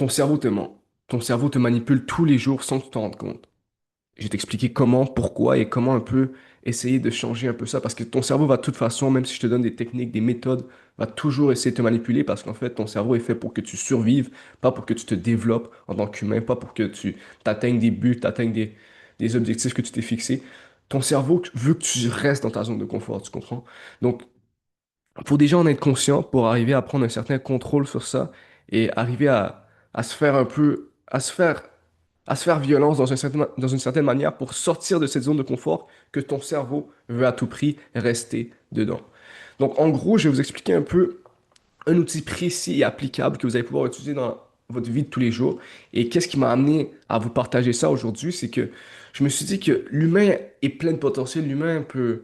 Ton cerveau te ment. Ton cerveau te manipule tous les jours sans que tu t'en rendes compte. Je vais t'expliquer comment, pourquoi et comment un peu essayer de changer un peu ça. Parce que ton cerveau va de toute façon, même si je te donne des techniques, des méthodes, va toujours essayer de te manipuler parce qu'en fait, ton cerveau est fait pour que tu survives, pas pour que tu te développes en tant qu'humain, pas pour que tu atteignes des buts, atteignes des objectifs que tu t'es fixés. Ton cerveau veut que tu restes dans ta zone de confort, tu comprends? Donc, pour déjà en être conscient, pour arriver à prendre un certain contrôle sur ça et arriver à se faire un peu, à se faire violence dans une certaine manière pour sortir de cette zone de confort que ton cerveau veut à tout prix rester dedans. Donc, en gros, je vais vous expliquer un peu un outil précis et applicable que vous allez pouvoir utiliser dans votre vie de tous les jours. Et qu'est-ce qui m'a amené à vous partager ça aujourd'hui, c'est que je me suis dit que l'humain est plein de potentiel. L'humain peut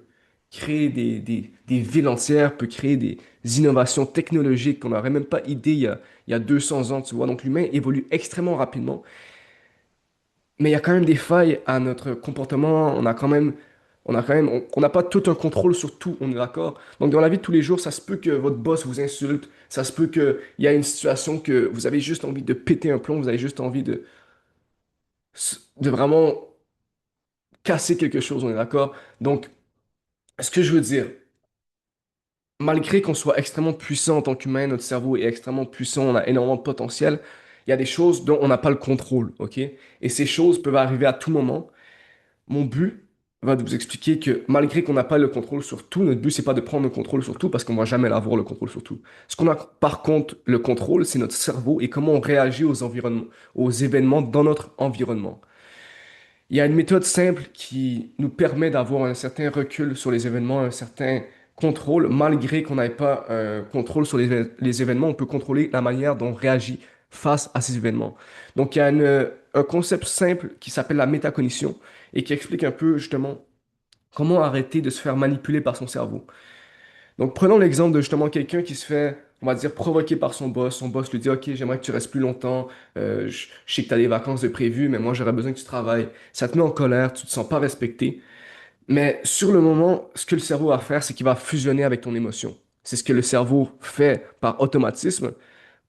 créer des villes entières, peut créer des innovations technologiques qu'on n'aurait même pas idée il y a 200 ans, tu vois. Donc l'humain évolue extrêmement rapidement. Mais il y a quand même des failles à notre comportement. On n'a pas tout un contrôle sur tout, on est d'accord? Donc, dans la vie de tous les jours, ça se peut que votre boss vous insulte. Ça se peut qu'il y a une situation que vous avez juste envie de péter un plomb. Vous avez juste envie de vraiment casser quelque chose, on est d'accord? Donc, ce que je veux dire, malgré qu'on soit extrêmement puissant en tant qu'humain, notre cerveau est extrêmement puissant, on a énormément de potentiel, il y a des choses dont on n'a pas le contrôle, ok? Et ces choses peuvent arriver à tout moment. Mon but va de vous expliquer que malgré qu'on n'a pas le contrôle sur tout, notre but, c'est pas de prendre le contrôle sur tout parce qu'on va jamais l'avoir le contrôle sur tout. Ce qu'on a par contre le contrôle, c'est notre cerveau et comment on réagit aux environnements, aux événements dans notre environnement. Il y a une méthode simple qui nous permet d'avoir un certain recul sur les événements, un certain contrôle, malgré qu'on n'ait pas un contrôle sur les événements, on peut contrôler la manière dont on réagit face à ces événements. Donc, il y a un concept simple qui s'appelle la métacognition et qui explique un peu justement comment arrêter de se faire manipuler par son cerveau. Donc, prenons l'exemple de justement quelqu'un qui se fait, on va dire, provoquer par son boss. Son boss lui dit, OK, j'aimerais que tu restes plus longtemps. Je sais que tu as des vacances de prévues, mais moi, j'aurais besoin que tu travailles. Ça te met en colère, tu te sens pas respecté. Mais sur le moment, ce que le cerveau va faire, c'est qu'il va fusionner avec ton émotion. C'est ce que le cerveau fait par automatisme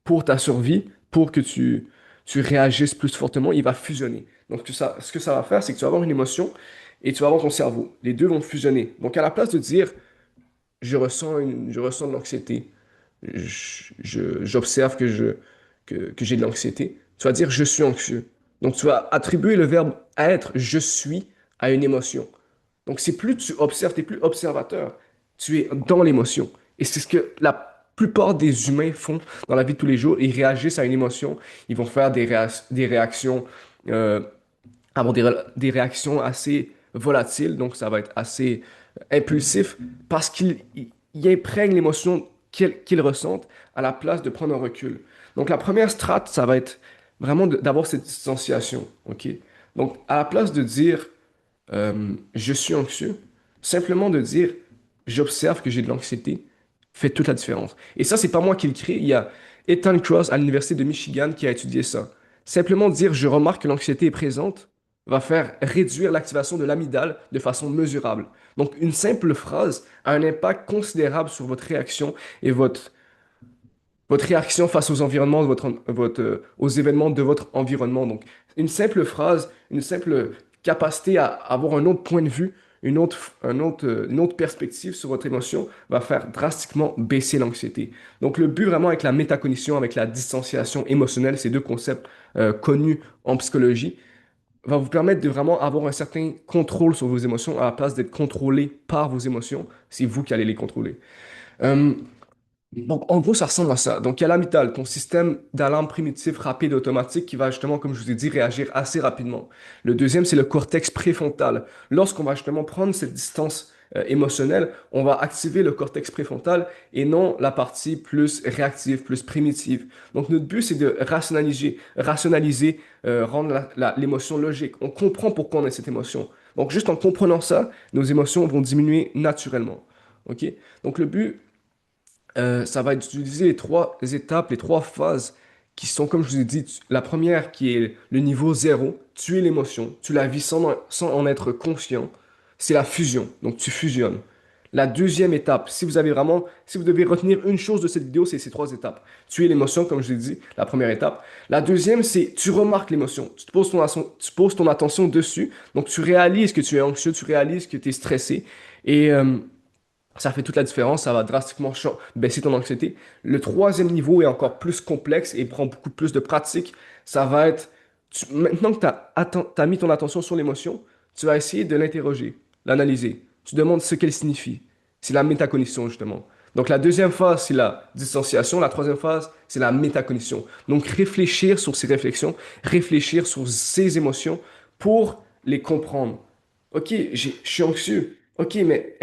pour ta survie, pour que tu réagisses plus fortement. Il va fusionner. Donc, ce que ça va faire, c'est que tu vas avoir une émotion et tu vas avoir ton cerveau. Les deux vont fusionner. Donc, à la place de dire, je ressens de l'anxiété. J'observe que j'ai de l'anxiété. Tu vas dire je suis anxieux. Donc tu vas attribuer le verbe être, je suis, à une émotion. Donc c'est plus tu observes, tu n'es plus observateur. Tu es dans l'émotion. Et c'est ce que la plupart des humains font dans la vie de tous les jours. Ils réagissent à une émotion. Ils vont faire des réactions, euh, avoir des réactions assez volatiles. Donc ça va être assez impulsif parce qu'il imprègne l'émotion qu'ils ressentent à la place de prendre un recul. Donc la première strate, ça va être vraiment d'avoir cette distanciation, ok? Donc à la place de dire je suis anxieux, simplement de dire j'observe que j'ai de l'anxiété fait toute la différence. Et ça, c'est pas moi qui le crée. Il y a Ethan Cross à l'Université de Michigan qui a étudié ça. Simplement dire je remarque que l'anxiété est présente va faire réduire l'activation de l'amygdale de façon mesurable. Donc, une simple phrase a un impact considérable sur votre réaction et votre réaction face aux environnements de aux événements de votre environnement. Donc, une simple phrase, une simple capacité à avoir un autre point de vue, une autre perspective sur votre émotion va faire drastiquement baisser l'anxiété. Donc, le but vraiment avec la métacognition, avec la distanciation émotionnelle, ces deux concepts connus en psychologie, va vous permettre de vraiment avoir un certain contrôle sur vos émotions à la place d'être contrôlé par vos émotions. C'est vous qui allez les contrôler. Euh, donc, en gros, ça ressemble à ça. Donc, il y a l'amygdale, ton système d'alarme primitif rapide automatique qui va justement, comme je vous ai dit, réagir assez rapidement. Le deuxième, c'est le cortex préfrontal. Lorsqu'on va justement prendre cette distance émotionnelle, on va activer le cortex préfrontal et non la partie plus réactive, plus primitive. Donc, notre but, c'est de rationaliser, rendre l'émotion logique. On comprend pourquoi on a cette émotion. Donc, juste en comprenant ça, nos émotions vont diminuer naturellement. OK? Donc, le but ça va être d'utiliser les trois étapes, les trois phases qui sont, comme je vous ai dit, la première qui est le niveau zéro, tu es l'émotion, tu la vis sans en être conscient, c'est la fusion, donc tu fusionnes. La deuxième étape, si vous avez vraiment, si vous devez retenir une chose de cette vidéo, c'est ces trois étapes. Tuer l'émotion, comme je l'ai dit, la première étape. La deuxième, c'est tu remarques l'émotion. Tu poses ton attention dessus. Donc, tu réalises que tu es anxieux, tu réalises que tu es stressé. Et ça fait toute la différence. Ça va drastiquement baisser ton anxiété. Le troisième niveau est encore plus complexe et prend beaucoup plus de pratique. Ça va être, maintenant que tu as mis ton attention sur l'émotion, tu vas essayer de l'interroger, l'analyser. Tu demandes ce qu'elle signifie. C'est la métacognition, justement. Donc, la deuxième phase, c'est la distanciation. La troisième phase, c'est la métacognition. Donc, réfléchir sur ces réflexions, réfléchir sur ces émotions pour les comprendre. Ok, je suis anxieux. Ok, mais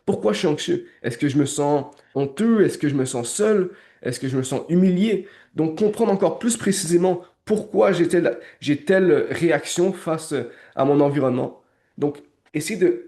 pourquoi je suis anxieux? Est-ce que je me sens honteux? Est-ce que je me sens seul? Est-ce que je me sens humilié? Donc, comprendre encore plus précisément pourquoi j'ai telle réaction face à mon environnement. Donc, essayer de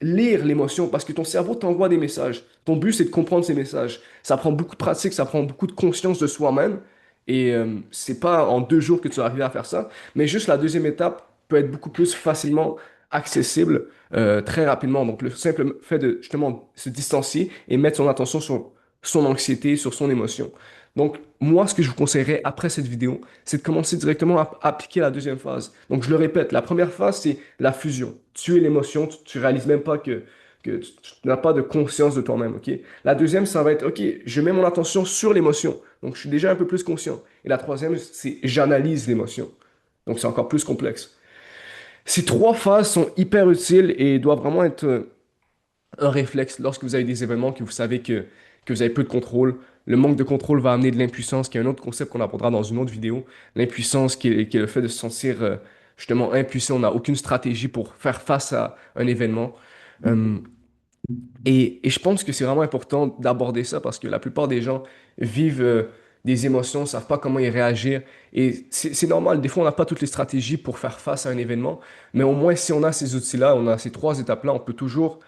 lire l'émotion parce que ton cerveau t'envoie des messages. Ton but, c'est de comprendre ces messages. Ça prend beaucoup de pratique, ça prend beaucoup de conscience de soi-même. Et c'est pas en 2 jours que tu vas arriver à faire ça. Mais juste la deuxième étape peut être beaucoup plus facilement accessible très rapidement. Donc, le simple fait de justement se distancier et mettre son attention sur son anxiété, sur son émotion. Donc, moi, ce que je vous conseillerais après cette vidéo, c'est de commencer directement à appliquer la deuxième phase. Donc, je le répète, la première phase, c'est la fusion. Tu es l'émotion, tu réalises même pas que tu n'as pas de conscience de toi-même, ok? La deuxième, ça va être, ok, je mets mon attention sur l'émotion. Donc, je suis déjà un peu plus conscient. Et la troisième, c'est j'analyse l'émotion. Donc, c'est encore plus complexe. Ces trois phases sont hyper utiles et doivent vraiment être un réflexe lorsque vous avez des événements que vous savez que vous avez peu de contrôle. Le manque de contrôle va amener de l'impuissance, qui est un autre concept qu'on abordera dans une autre vidéo. L'impuissance qui est le fait de se sentir justement impuissant. On n'a aucune stratégie pour faire face à un événement. Euh, et je pense que c'est vraiment important d'aborder ça parce que la plupart des gens vivent des émotions, ne savent pas comment y réagir. Et c'est normal, des fois, on n'a pas toutes les stratégies pour faire face à un événement, mais au moins, si on a ces outils-là, on a ces trois étapes-là, on peut toujours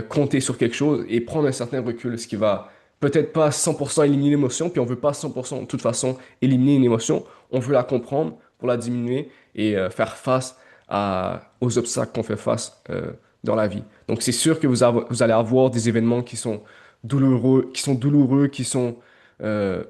compter sur quelque chose et prendre un certain recul, ce qui va peut-être pas 100% éliminer l'émotion, puis on veut pas 100% de toute façon éliminer une émotion, on veut la comprendre pour la diminuer et faire face aux obstacles qu'on fait face dans la vie. Donc, c'est sûr que vous allez avoir des événements douloureux, euh,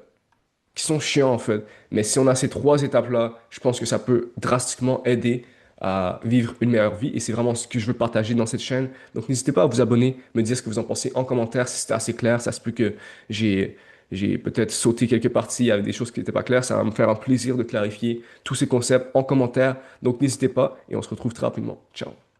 qui sont chiants en fait. Mais si on a ces trois étapes-là, je pense que ça peut drastiquement aider à vivre une meilleure vie. Et c'est vraiment ce que je veux partager dans cette chaîne. Donc, n'hésitez pas à vous abonner, me dire ce que vous en pensez en commentaire si c'était assez clair. Ça se peut que j'ai j'ai peut-être sauté quelques parties, il y avait des choses qui n'étaient pas claires. Ça va me faire un plaisir de clarifier tous ces concepts en commentaire. Donc, n'hésitez pas et on se retrouve très rapidement. Ciao.